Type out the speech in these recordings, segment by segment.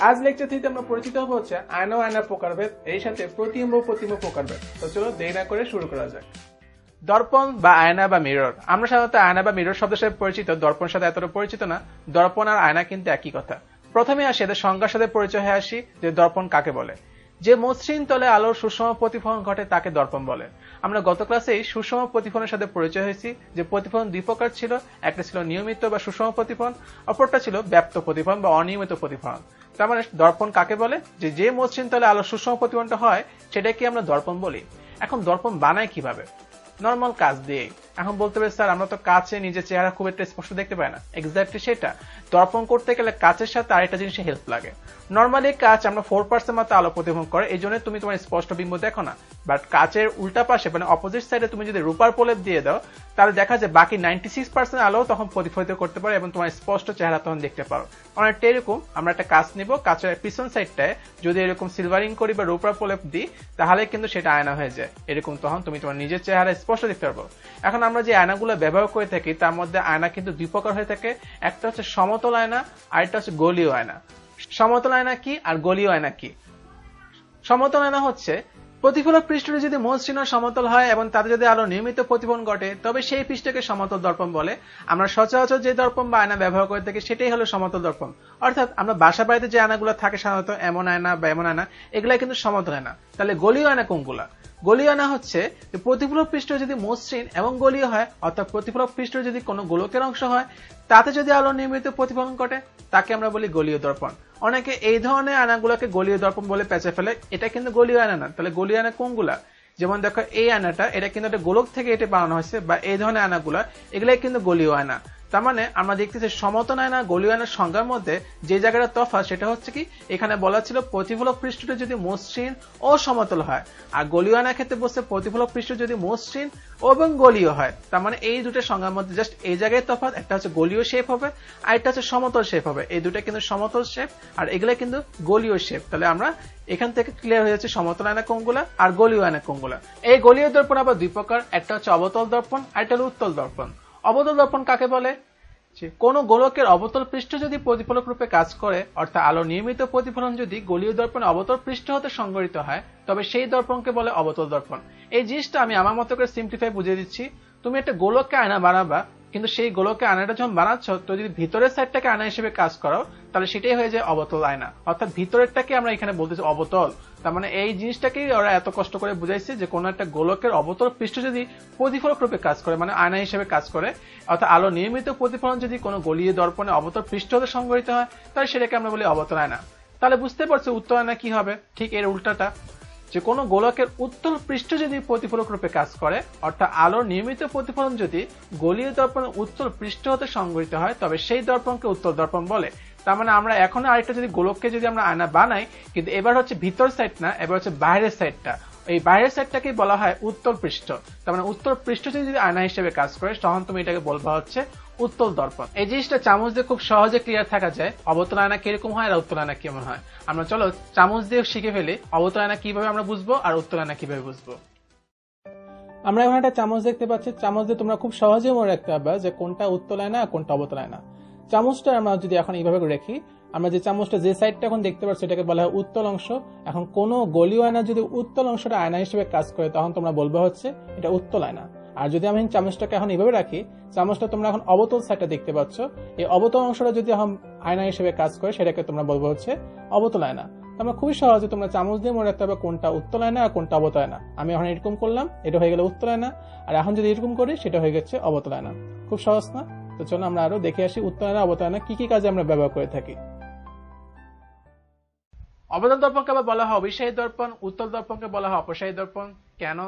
আজ লেকচার থেকে আমরা পরিচিত হবো হচ্ছে আয়না ও আয়নার প্রকারভেদ, এই সাথে প্রতিবিম্ব ও প্রতিবিম্ব প্রকারভেদ। তো চলো দেরি না করে শুরু করা যাক। দর্পণ বা আয়না বা মিরর, আমরা সাধারণত আয়না বা মিরর শব্দের সাথে পরিচিত, দর্পণের সাথে এতটা পরিচিত না। দর্পণ আর আয়না কিন্তু একই কথা। প্রথমে আসি এদের সংজ্ঞার সাথে পরিচয় হয়ে আসি যে দর্পণ কাকে বলে। যে মসৃণ তলে আলোর সুষম প্রতিফলন ঘটে তাকে দর্পণ বলে। আমরা গত ক্লাসেই সুষম প্রতিফলনের সাথে পরিচয় হয়েছি, যে প্রতিফলন দুই প্রকার ছিল, একটা ছিল নিয়মিত বা সুষম প্রতিফলন, অপরটা ছিল ব্যাপ্ত প্রতিফলন বা অনিয়মিত প্রতিফলন। তার মানে দর্পণ কাকে বলে, যে মসৃণ তলে আলোর সুষম প্রতিফলনটা হয় সেটাকে আমরা দর্পণ বলি। এখন দর্পণ বানায় কিভাবে? নর্মাল কাঁচ দিয়ে। এখন বলতে পারি স্যার আমরা তো কাঁচে নিজের চেহারা খুব একটা স্পষ্ট দেখতে পাই না। এক্স্যাক্টলি সেটা, দর্পণ করতে গেলে কাঁচের সাথে আরেকটা জিনিসের হেল্প লাগে। নর্মালি কাঁচ আমরা 4% মাত্র আলো প্রতিফলন করে, এই জন্য তুমি তোমার স্পষ্ট বিম্ব দেখো না। বাট কাঁচের উল্টা পাশে মানে অপোজিট সাইডে তুমি যদি রূপার প্রলেপ দিয়ে দাও, তাহলে দেখা যায় বাকি 96% আলো তখন প্রতিফলিত করতে পারে এবং তোমার স্পষ্ট চেহারা তখন দেখতে পারো। অনেকটা এরকম, আমরা একটা কাঁচ নিব, কাঁচের পিছন সাইডটায় যদি এরকম সিলভারিং করি বা রূপার প্রলেপ দিই, তাহলে কিন্তু সেটা আয়না হয়ে যায়। এরকম তখন তুমি তোমার নিজের চেহারা স্পষ্ট দেখতে পারবো। এখন আমরা যে আয়নাগুলো ব্যবহার করে থাকি তার মধ্যে আয়না কিন্তু দুই প্রকার হয়ে থাকে। একটা হচ্ছে সমতল আয়না, আর একটা হচ্ছে গলীয় আয়না। সমতল আয়না কি আর গলীয় আয়না কি? সমতল আয়না হচ্ছে প্রতিফলক পৃষ্ঠটি যদি মসৃণ ও সমতল হয় এবং তাতে যদি আলো নিয়মিত প্রতিফলন ঘটে, তবে সেই পৃষ্ঠকে সমতল দর্পণ বলে। আমরা সচরাচর যে দর্পণ বা আয়না ব্যবহার করে থাকি সেটাই হলো সমতল দর্পণ। অর্থাৎ আমরা বাসা বাড়িতে যে আয়নাগুলো থাকে সাধারণত এমন আয়না বা এমন আয়না, এগুলা কিন্তু সমতল আয়না। তাহলে গলীয় আয়না কোনগুলা? গলীয় আয়না হচ্ছে প্রতিফলক পৃষ্ঠ যদি মসৃণ এবং গলীয় হয়, অর্থাৎ প্রতিফলক পৃষ্ঠ যদি কোনো গোলকের অংশ হয় তাতে যদি আলো নিয়মিত প্রতিফলন ঘটে, তাকে আমরা বলি গলীয় দর্পণ। অনেকে এই ধরনের আয়নাগুলোকে গলীয় দর্পণ বলে পেঁচে ফেলে, এটা কিন্তু গলীয় আয়না না। তাহলে গলীয় আয়না কোনগুলা? যেমন দেখো এই আয়নাটা, এটা কিন্তু একটা গোলক থেকে এটা বানানো হয়েছে, বা এই ধরনের আয়নাগুলা এগুলাই কিন্তু গলীয় আয়না। তার মানে আমরা দেখতেছি সমতল আয়না গলীয় আয়নার সংজ্ঞার মধ্যে যে জায়গাটা তফাৎ সেটা হচ্ছে কি, এখানে বলা ছিল প্রতিফলক পৃষ্ঠটি যদি মসৃণ ও সমতল হয়, আর গলীয় আয়নার ক্ষেত্রে বলছে প্রতিফলক পৃষ্ঠ যদি মসৃণ এবং গলীয় হয়। তার মানে এই দুটো সংজ্ঞার মধ্যে জাস্ট এই জায়গায় তফাৎ, একটা হচ্ছে গলীয় শেপ হবে আর একটা হচ্ছে সমতল শেপ হবে। এই দুটো কিন্তু সমতল শেপ আর এগুলা কিন্তু গলীয় শেপ। তাহলে আমরা এখান থেকে ক্লিয়ার হয়ে যাচ্ছে সমতল আয়না কোনগুলা আর গলীয় আয়না কোনগুলা। এই গলীয় দর্পণ আবার দুই প্রকার, একটা হচ্ছে অবতল দর্পণ আর একটা হলো উত্তল দর্পণ। অবতল দর্পণ কাকে বলে? কোন গোলকের অবতল পৃষ্ঠ যদি প্রতিফলক রূপে কাজ করে, অর্থাৎ আলো নিয়মিত প্রতিফলন যদি গলীয় দর্পণে অবতল পৃষ্ঠ হতে সংঘটিত হয়, তবে সেই দর্পণকে বলে অবতল দর্পণ। এই জিনিসটা আমি আমার মতো করে সিম্পলিফাই বুঝিয়ে দিচ্ছি। তুমি একটা গোলককে আয়না বানাবা, কিন্তু সেই গোলকে আয়নাটা যখন বানাচ্ছ, তো যদি ভিতরের সাইডটাকে আয়না হিসেবে কাজ করো, তাহলে সেটাই হয়ে যায় অবতল আয়না। অর্থাৎ ভিতরেরটাকে আমরা এখানে বলতেছি অবতল। তার মানে এই জিনিসটাকেই ওরা এত কষ্ট করে বুঝাইছে যে কোন একটা গোলকের অবতল পৃষ্ঠ যদি প্রতিফলক রূপে কাজ করে, মানে আয়না হিসেবে কাজ করে, অর্থাৎ আলো নিয়মিত প্রতিফলন যদি কোনো গলীয় দর্পণে অবতল পৃষ্ঠ হতে সংঘটিত হয়, তাহলে সেটাকে আমরা বলি অবতল আয়না। তাহলে বুঝতে পারছো উত্তল আয়না কি হবে? ঠিক এর উল্টাটা, যে কোনো গোলকের উত্তল পৃষ্ঠ যদি প্রতিফলক রূপে কাজ করে, অর্থাৎ আলোর নিয়মিত প্রতিফলন যদি গলীয় দর্পণের উত্তল পৃষ্ঠ হতে সংঘটিত হয়, তবে সেই দর্পণকে উত্তল দর্পণ বলে। তার মানে আমরা এখন আরেকটা যদি গোলককে যদি আমরা আয়না বানাই, কিন্তু এবার হচ্ছে ভিতর সাইড না, এবার হচ্ছে বাইরের সাইডটা, এই বাইরের সাইডটাকেই বলা হয় উত্তল পৃষ্ঠ। তার মানে উত্তল পৃষ্ঠ যদি আয়না হিসেবে কাজ করে, তখন তুমি এটাকে বলবা হচ্ছে উত্তল দর্পণ। এই জিনিসটা চামচ দিয়ে খুব সহজে ক্লিয়ার থাকা যায়, অবতল আয়না কিরকম হয় আর উত্তল আয়না কেমন হয়। আমরা চলো চামচ দিয়ে শিখে ফেলি অবতল আয়না কিভাবে আমরা বুঝবো আর উত্তল আয়না কিভাবে বুঝবো। আমরা এখন একটা চামচ দেখতে পাচ্ছি, চামচ দিয়ে তোমরা খুব সহজে মনে রাখতে পারবা যে কোনটা উত্তল আয়না আর কোনটা অবতল আয়না। চামচটা আমরা যদি এখন এইভাবে রেখি, আমরা যে চামচটা যে সাইডটা এখন দেখতে পাচ্ছি এটাকে বলা হয় উত্তল অংশ। এখন কোন গলীয় আয়না যদি উত্তল অংশটা আয়না হিসেবে কাজ করে, তখন তোমরা বলবা হচ্ছে এটা উত্তল আয়না। আর যদি আমি চামচটাকে এখন এইভাবে রাখি, চামচটা তোমরা এখন অবতল সাইডটা দেখতে পাচ্ছ, এই অবতল অংশটা যদি এখন আয়না হিসেবে কাজ করে, সেটাকে তোমরা বলবো হচ্ছে অবতল আয়না। তোমরা খুবই সহজে তোমরা চামচ দিয়ে মনে রাখতে হবে কোনটা উত্তল আয়না আর কোনটা অবতল আয়না। আমি এখন এরকম করলাম, এটা হয়ে গেল উত্তল আয়না, আর এখন যদি এরকম করি সেটা হয়ে গেছে অবতল আয়না। খুব সহজ না? তো চলো আমরা আরো দেখে আসি উত্তল আয়না অবতল আয়না কি কি কাজে আমরা ব্যবহার করে থাকি। অবতল দর্পণকে বলা হয় অভিসারী দর্পণ, উত্তল দর্পণকে বলা হয় অপসারী দর্পণ। কেন?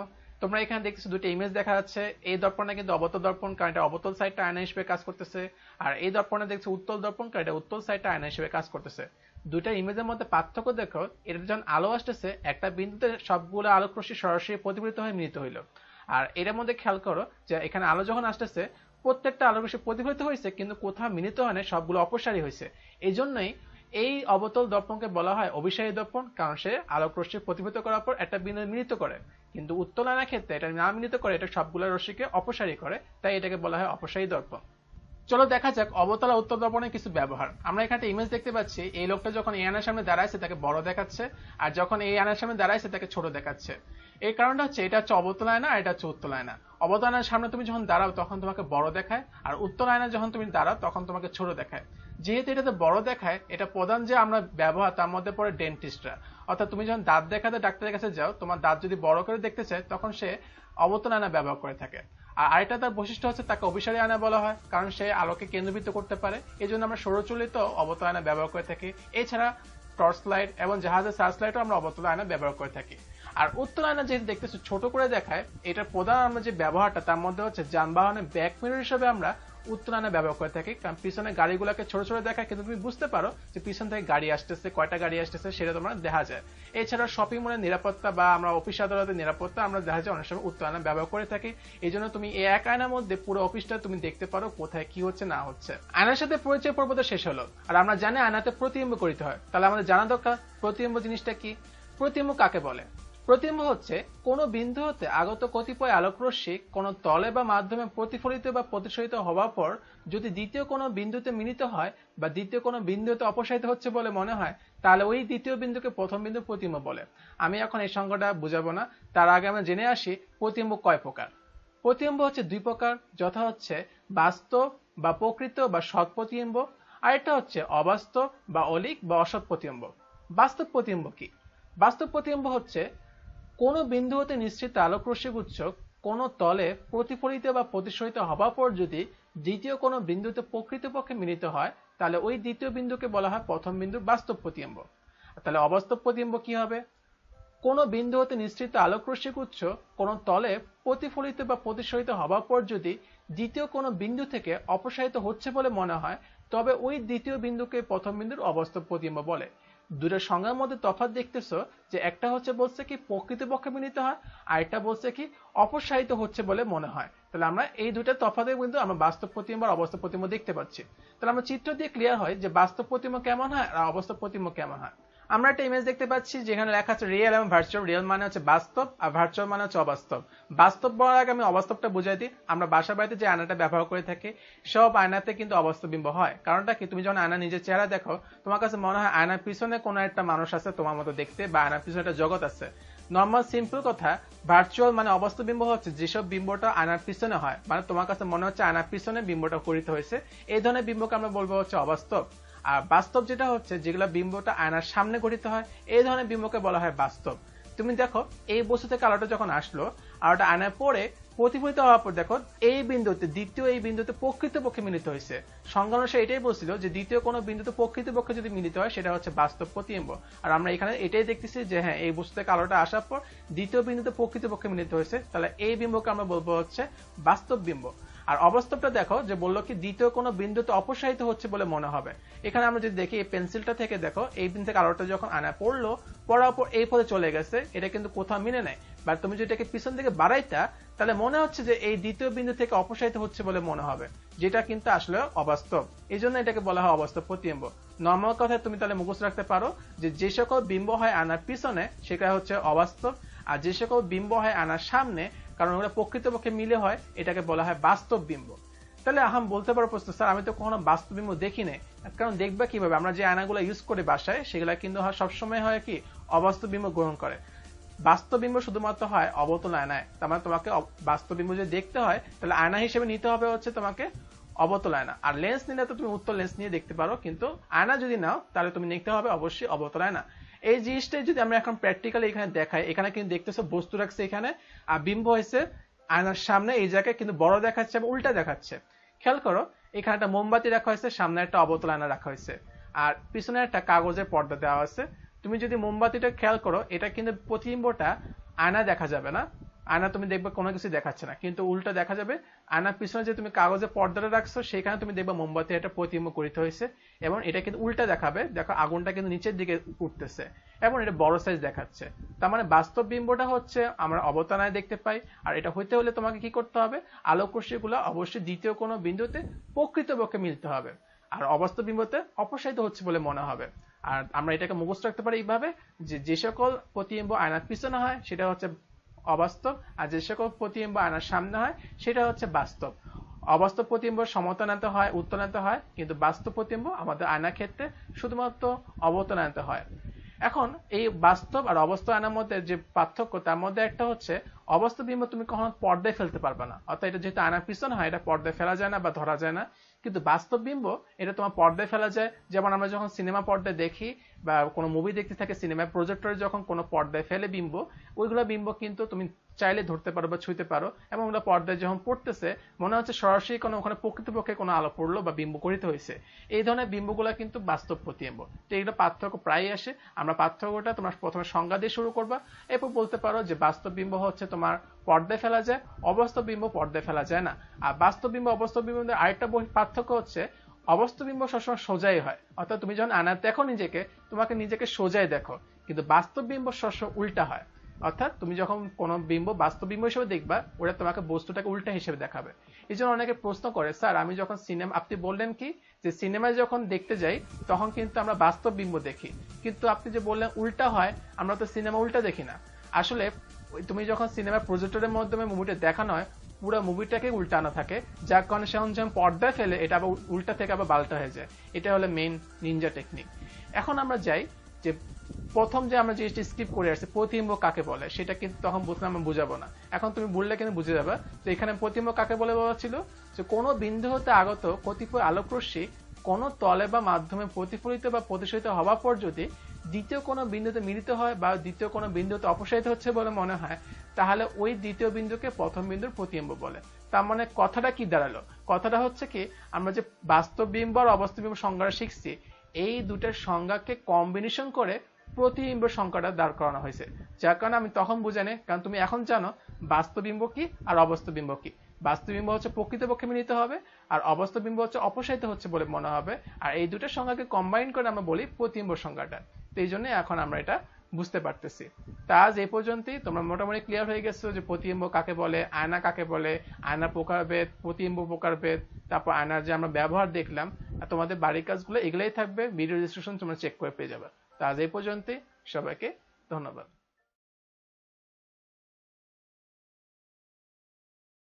তোমরা এখানে দেখতেছো দুটো ইমেজ দেখা যাচ্ছে। এই দর্পণে কিন্তু অবতল দর্পণ, কারণ এটা অবতল সাইডটা আয়না হিসেবে কাজ করতেছে, আর এই দর্পণে দেখছো উত্তল দর্পণ, কারণ এটা উত্তল সাইডটা আয়না হিসেবে কাজ করতেছে। দুইটা ইমেজের মধ্যে পার্থক্য দেখো, এটা যখন আলো আসতেছে একটা বিন্দুতে সবগুলো আলোক রশ্মি সরাসরি প্রতিফলিত হয়ে মিলিত হইলো, আর এটার মধ্যে খেয়াল করো যে এখানে আলো যখন আসতেছে প্রত্যেকটা আলোক রশ্মি প্রতিফলিত হয়েছে, কিন্তু কোথাও মিলিত হয় না, সবগুলো অপসারী হয়েছে। এই জন্যই এই অবতল দর্পণকে বলা হয় অভিসারী দর্পণ, কারণ সে আলোক রশ্মি প্রতিফলিত করার পর একটা বিন্দু মিলিত করে। কিন্তু উত্তল আয়নার ক্ষেত্রে এটা না মিলিত করে, এটা সবগুলো রশ্মিকে অপসারী করে, তাই এটাকে বলা হয় অপসারী দর্পণ। চলো দেখা যাক অবতল আর উত্তল দর্পণের কিছু ব্যবহার। আমরা এখানে একটা ইমেজ দেখতে পাচ্ছি, এই লোকটা যখন এই আয়নার সামনে দাঁড়াইছে তাকে বড় দেখাচ্ছে, আর যখন এই আয়নার সামনে দাঁড়াইছে তাকে ছোট দেখাচ্ছে। এই কারণটা হচ্ছে এটা হচ্ছে অবতল আয়না আর এটা হচ্ছে উত্তল আয়না। অবতল আয়নার সামনে তুমি যখন দাঁড়াও তখন তোমাকে বড় দেখায়, আর উত্তল আয়না যখন তুমি দাঁড়াও তখন তোমাকে ছোট দেখায়। যেহেতু এটাতে বড় দেখায়, এটা প্রধান যে আমরা ব্যবহার তার মধ্যে পড়ে ডেন্টিস্টরা। অর্থাৎ তুমি যখন দাঁত দেখাতে ডাক্তারের কাছে যাও, তোমার দাঁত যদি বড় করে দেখতে চায় তখন সে অবতল আয়না ব্যবহার করে থাকে। আর আরেকটা তার বৈশিষ্ট্য হচ্ছে তাকে অভিসারী আয়না বলা হয়, কারণ সে আলোকে কেন্দ্রীভূত করতে পারে। এই জন্য আমরা সৌরচলিত অবতল আয়না ব্যবহার করে থাকি। এছাড়া টর্চ লাইট এবং জাহাজের সার্চ লাইটও আমরা অবতল আয়না ব্যবহার করে থাকি। আর উত্তল আয়না যেহেতু দেখতেছো ছোট করে দেখায়, এটার প্রধান আমরা যে ব্যবহারটা তার মধ্যে হচ্ছে যানবাহনের ব্যাক মিরর হিসেবে আমরা উত্তল আয়না ব্যবহার করে থাকি। কারণ পিছনে গাড়িগুলোকে ছোট ছোট দেখায়, কিন্তু তুমি বুঝতে পারো যে পিছন থেকে গাড়ি আসতেছে, কয়টা গাড়ি আসতেছে সেটা তোমরা দেখা যায়। এছাড়া শপিং মলের নিরাপত্তা বা আমরা অফিস আদালতের নিরাপত্তা আমরা দেখা যায় অনেক সময় উত্তল আয়না ব্যবহার করে থাকি। এই জন্য তুমি এই এক আয়নার মধ্যে পুরো অফিসটা তুমি দেখতে পারো কোথায় কি হচ্ছে না হচ্ছে। আয়নার সাথে পরিচয় পর্ব তো শেষ হলো, আর আমরা জানি আয়নাতে প্রতিবিম্ব করিতে হয়। তাহলে আমাদের জানা দরকার প্রতিবিম্ব জিনিসটা কি। প্রতিবিম্ব কাকে বলে? প্রতিবিম্ব হচ্ছে কোন বিন্দু হতে আগত কতিপয় আলোকরশ্মি কোন তলে বা মাধ্যমে প্রতিফলিত বা প্রতিসরিত হওয়ার পর যদি দ্বিতীয় কোনো বিন্দুতে মিলিত হয় বা দ্বিতীয় কোনো বিন্দুতে অপসারিত হচ্ছে বলে মনে হয়, তাহলে ওই দ্বিতীয় বিন্দুকে প্রথম বিন্দু প্রতিবিম্ব বলে। আমি এখন এই সংজ্ঞাটা বুঝাবো না, তার আগে আমরা জেনে আসি প্রতিবিম্ব কয় প্রকার। প্রতিবিম্ব হচ্ছে দুই প্রকার, যথা হচ্ছে বাস্তব বা প্রকৃত বা সৎ প্রতিবিম্ব, আর এটা হচ্ছে অবাস্তব বা অলীক বা অসৎ প্রতিবিম্ব। বাস্তব প্রতিবিম্ব কি? বাস্তব প্রতিবিম্ব হচ্ছে কোন বিন্দু হতে নিঃসৃত আলোকরশ্মিগুচ্ছ কোন তলে প্রতিফলিত বা প্রতিসরিত হবার পর যদি দ্বিতীয় কোনো বিন্দুতে প্রকৃতপক্ষে মিলিত হয়, তাহলে ওই দ্বিতীয় বিন্দুকে বলা হয় প্রথম বিন্দুর বাস্তব প্রতিবিম্ব। তাহলে অবাস্তব প্রতিবিম্ব কি হবে? কোন বিন্দু হতে নিঃসৃত আলোকরশ্মিগুচ্ছ কোন তলে প্রতিফলিত বা প্রতিসরিত হবার পর যদি দ্বিতীয় কোনো বিন্দু থেকে অপসারিত হচ্ছে বলে মনে হয়, তবে ওই দ্বিতীয় বিন্দুকে প্রথম বিন্দুর অবাস্তব প্রতিবিম্ব বলে। দুটো সংজ্ঞার মধ্যে তফাৎ দেখতেছো যে একটা হচ্ছে বলছে কি প্রকৃতপক্ষে মিলিত হয়, আর একটা বলছে কি অপসারিত হচ্ছে বলে মনে হয়। তাহলে আমরা এই দুটো তফাতে কিন্তু আমরা বাস্তব প্রতিবিম্ব আর অবাস্তব প্রতিবিম্ব দেখতে পাচ্ছি। তাহলে আমরা চিত্র দিয়ে ক্লিয়ার হয় যে বাস্তব প্রতিবিম্ব কেমন হয় আর অবাস্তব প্রতিবিম্ব কেমন হয়। আমরা একটা ইমেজ দেখতে পাচ্ছি যেখানে লেখা আছে রিয়েল এবং ভার্চুয়াল। রিয়েল মানে হচ্ছে বাস্তব আর ভার্চুয়াল মানে হচ্ছে অবাস্তব। বাস্তব বলার আগে আমি অবাস্তবটা বুঝাই দিই। আমরা বাসা বাড়িতে যে আয়নাটা ব্যবহার করে থাকি সব আয়নাতে কিন্তু অবাস্তব বিম্ব হয়। কারণটা কি? তুমি যখন আয়না নিজের চেহারা দেখো, তোমার কাছে মনে হয় আয়নার পিছনে কোনো একটা মানুষ আছে তোমার মতো দেখতে, বা আয়নার পিছনে একটা জগৎ আছে। নর্মাল সিম্পল কথা, ভার্চুয়াল মানে অবাস্তব বিম্ব হচ্ছে যেসব বিম্বটা আয়নার পিছনে হয়, মানে তোমার কাছে মনে হচ্ছে আয়নার পিছনে বিম্বটা করিত হয়েছে, এই ধরনের বিম্বকে আমরা বলবো হচ্ছে অবাস্তব। আর বাস্তব যেটা হচ্ছে যেগুলো বিম্বটা আয়নার সামনে গঠিত হয়, এই ধরনের বিম্বকে বলা হয় বাস্তব। তুমি দেখো এই বস্তু থেকে আলোটা যখন আসলো, আলোটা আয়নায় পড়ে প্রতিফলিত হওয়ার পর দেখো এই বিন্দুতে দ্বিতীয় এই বিন্দুতে প্রকৃতপক্ষে মিলিত হয়েছে। সংজ্ঞা অনুসারে এটাই বলছিল যে দ্বিতীয় কোনো বিন্দুতে প্রকৃতপক্ষে যদি মিলিত হয় সেটা হচ্ছে বাস্তব প্রতিবিম্ব। আর আমরা এখানে এটাই দেখতেছি যে হ্যাঁ, এই বস্তু থেকে আলোটা আসার পর দ্বিতীয় বিন্দুতে প্রকৃতপক্ষে মিলিত হয়েছে, তাহলে এই বিম্বকে আমরা বলবো হচ্ছে বাস্তব বিম্ব। আর অবাস্তবটা দেখো যে বললো কি দ্বিতীয় কোনো বিন্দুতে অপসারিত হচ্ছে বলে মনে হবে। এখানে আমরা যদি দেখি এই পেন্সিলটা থেকে দেখো, এই বিন্দু থেকে আলোটা যখন আয়নায় পড়লো, পড়ার পর এই পথে চলে গেছে, এটা কিন্তু কোথাও মিলে নেয়। বা তুমি যদি এটাকে পিছন থেকে বাড়াইতা, তাহলে মনে হচ্ছে যে এই দ্বিতীয় বিন্দু থেকে অপসারিত হচ্ছে বলে মনে হবে, যেটা কিন্তু আসলে অবাস্তব। এই জন্য এটাকে বলা হয় অবাস্তব প্রতিবিম্ব। নর্মাল কথায় তুমি তাহলে মুখস্থ রাখতে পারো যে সকল বিম্ব হয় আয়নার পিছনে সেটা হচ্ছে অবাস্তব, আর যে সকল বিম্ব হয় আয়নার সামনে, কারণ ওরা প্রকৃতপক্ষে মিলে হয়, এটাকে বলা হয় বাস্তব বিম্ব। তাহলে আহাম বলতে পারো প্রশ্ন, স্যার আমি তো কখনো বাস্তব বিম্ব দেখি নাই। কারণ দেখবা কিভাবে? আমরা যে আয়নাগুলো ইউজ করি বাসায় সেগুলা কিন্তু সবসময় হয় কি অবাস্তব বিম্ব গ্রহণ করে। বাস্তব বিম্ব শুধুমাত্র হয় অবতল আয়নায়। তার মানে তোমাকে বাস্তব বিম্ব যদি দেখতে হয় তাহলে আয়না হিসেবে নিতে হবে হচ্ছে তোমাকে অবতল আয়না। আর লেন্স নিলে তো তুমি উত্তল লেন্স নিয়ে দেখতে পারো, কিন্তু আয়না যদি নাও তাহলে তুমি নিতে হবে অবশ্যই অবতল আয়না। এই জিনিসটাই যদি আমরা এখন প্র্যাকটিক্যালি এখানে দেখাই, এখানে কিন্তু দেখতেছো বস্তু রাখছে এখানে, আর বিম্ব হয়েছে আয়নার সামনে এই জায়গায়, কিন্তু বড় দেখাচ্ছে এবং উল্টা দেখাচ্ছে। খেয়াল করো, এখানে একটা মোমবাতি রাখা হয়েছে, সামনে একটা অবতল আয়না রাখা হয়েছে, আর পিছনে একটা কাগজের পর্দা দেওয়া আছে। তুমি যদি মোমবাতিটা খেয়াল করো, এটা কিন্তু প্রতিবিম্বটা আয়না দেখা যাবে না, আয়না তুমি দেখবে কোনো কিছু দেখাচ্ছে না, কিন্তু উল্টা দেখা যাবে। আয়নার পিছনে যে তুমি কাগজের পর্দাটা রাখছো সেখানে তুমি দেখবে মোমবাতি একটা প্রতিবিম্ব করিতে হয়েছে, এবং এটা কিন্তু উল্টা দেখাবে। দেখো আগুনটা কিন্তু নিচের দিকে উঠতেছে এবং এটা বড় সাইজ দেখাচ্ছে। তার মানে বাস্তব বিম্বটা হচ্ছে আমরা অবতারণায় দেখতে পাই। আর এটা হইতে হলে তোমাকে কি করতে হবে? আলোকরশ্মিগুলো অবশ্যই দ্বিতীয় কোনো বিন্দুতে প্রকৃতপক্ষে মিলতে হবে, আর অবাস্তব বিম্বতে অপসারিত হচ্ছে বলে মনে হবে। আর আমরা এটাকে মুখস্থ রাখতে পারি এইভাবে যে সকল প্রতিবিম্ব আয়নার পিছনে হয় সেটা হচ্ছে অবাস্তব, আর যে সকল প্রতিবিম্ব আয়নার সামনে হয় সেটা হচ্ছে বাস্তব। অবাস্তব প্রতিবিম্ব সমতলান্ত হয়, উত্তলান্ত হয়, কিন্তু বাস্তব প্রতিবিম্ব আমাদের আয়নার ক্ষেত্রে শুধুমাত্র অবতলান্ত হয়। এখন এই বাস্তব আর অবাস্তব আয়নার মধ্যে যে পার্থক্য, তার মধ্যে একটা হচ্ছে অবাস্তব বিম্ব তুমি কখনো পর্দায় ফেলতে পারবে না, অর্থাৎ এটা যেহেতু আয়নার পিছনে হয়, এটা পর্দায় ফেলা যায় না বা ধরা যায় না। কিন্তু বাস্তব বিম্ব এটা তোমার পর্দায় ফেলা যায়। যেমন আমরা যখন সিনেমা পর্দায় দেখি বা কোনো মুভি দেখতে থাকি, সিনেমায় প্রজেক্টরে যখন কোনো পর্দায় ফেলে বিম্ব, ওইগুলো বিম্ব কিন্তু তুমি চাইলে ধরতে পারো বা ছুঁতে পারো, এবং ওগুলো পর্দায় যখন পড়তেছে মনে হচ্ছে সরাসরি কোনো ওখানে প্রকৃতপক্ষে কোনো আলো পড়লো বা বিম্ব গঠিত হয়েছে। এই ধরনের বিম্বগুলো কিন্তু বাস্তব প্রতিবিম্ব। তো এগুলো পার্থক্য প্রায়ই আসে। আমরা পার্থক্যটা তোমার প্রথমে সংজ্ঞা দিয়ে শুরু করবা, এরপর বলতে পারো যে বাস্তব বিম্ব হচ্ছে তোমার পর্দায় ফেলা যায়, অবাস্তব বিম্ব পর্দায় ফেলা যায় না। আর বাস্তব বিম্ব অবাস্তব বিম্বের আরেকটা পার্থক্য হচ্ছে অবাস্তব বিম্ব সবসময় সোজাই হয়, অর্থাৎ তুমি যখন আয়নায় দেখো নিজেকে, তোমাকে নিজেকে সোজাই দেখো, কিন্তু বাস্তব বিম্ব সবসময় উল্টা হয়। অর্থাৎ তুমি যখন কোনো বিম্ব বাস্তব বিম্ব হিসেবে দেখবা, ওটা তোমাকে বস্তুটাকে উল্টা হিসেবে দেখাবে। এই জন্য অনেকে প্রশ্ন করে, স্যার আমি যখন সিনেমা, আপনি বললেন কি যে সিনেমায় যখন দেখতে যাই তখন কিন্তু আমরা বাস্তব বিম্ব দেখি, কিন্তু আপনি যে বললেন উল্টা হয়, আমরা তো সিনেমা উল্টা দেখি না। আসলে তুমি যখন সিনেমা প্রজেক্টরের মাধ্যমে মুভিটা দেখানো হয়, পুরো মুভিটাকে উল্টানো থাকে, যার কারণে যখন পর্দায় ফেলে এটা আবার উল্টা থেকে আবার বাল্টা হয়ে যায়। এটা হলো মেইন নিনজা টেকনিক। এখন আমরা যাই যে প্রথম যে আমরা জিনিসটি স্কিপ করে আসছি, প্রতিবিম্ব কাকে বলে, সেটা কিন্তু তখন বুঝলাম আমরা বুঝাবো না, এখন তুমি বললে কিন্তু বুঝে যাবে। তো এখানে প্রতিবিম্ব কাকে বলে বলা ছিল যে কোনো বিন্দু হতে আগত কতিপয় আলোকরশ্মি কোনো তলে বা মাধ্যমে প্রতিফলিত বা প্রতিসরিত হওয়ার পর যদি দ্বিতীয় কোনো বিন্দুতে মিলিত হয় বা দ্বিতীয় কোনো বিন্দুতে অপসারিত হচ্ছে বলে মনে হয়, তাহলে ওই দ্বিতীয় বিন্দুকে প্রথম বিন্দুর প্রতিবিম্ব বলে। তার মানে কথাটা কি দাঁড়ালো? কথাটা হচ্ছে কি, আমরা যে বাস্তব বিম্ব আর অবাস্তব বিম্ব সংজ্ঞাটা শিখছি, এই দুটার সংজ্ঞাকে কম্বিনেশন করে প্রতিবিম্ব সংখ্যাটা দাঁড় করানো হয়েছে, যার কারণে আমি তখন বুঝানি, কারণ তুমি এখন জানো বাস্তব বিম্ব কি আর অবাস্তব বিম্ব কি। বাস্তব বিম্ব হচ্ছে প্রকৃতপক্ষে মিলিত হবে, আর অবাস্তব বিম্ব হচ্ছে অপসারিত হচ্ছে বলে মনে হবে, আর এই দুটার সংখ্যাকে কম্বাইন করে আমরা বলি প্রতিবিম্ব সংখ্যাটা। তো এই জন্য এখন আমরা এটা বুঝতে পারতেছি। তা আজ এই পর্যন্তই, তোমরা মোটামুটি ক্লিয়ার হয়ে গেছো যে প্রতিবিম্ব কাকে বলে, আয়না কাকে বলে, আয়না প্রকারভেদ, প্রতিবিম্ব প্রকারভেদ, তারপর আয়নার যে আমরা ব্যবহার দেখলাম। আর তোমাদের বাড়ির কাজগুলো এগুলাই থাকবে, ভিডিও ডিসক্রিপশন তোমরা চেক করে পেয়ে যাবে। তো আজ এই পর্যন্তই, সবাইকে ধন্যবাদ।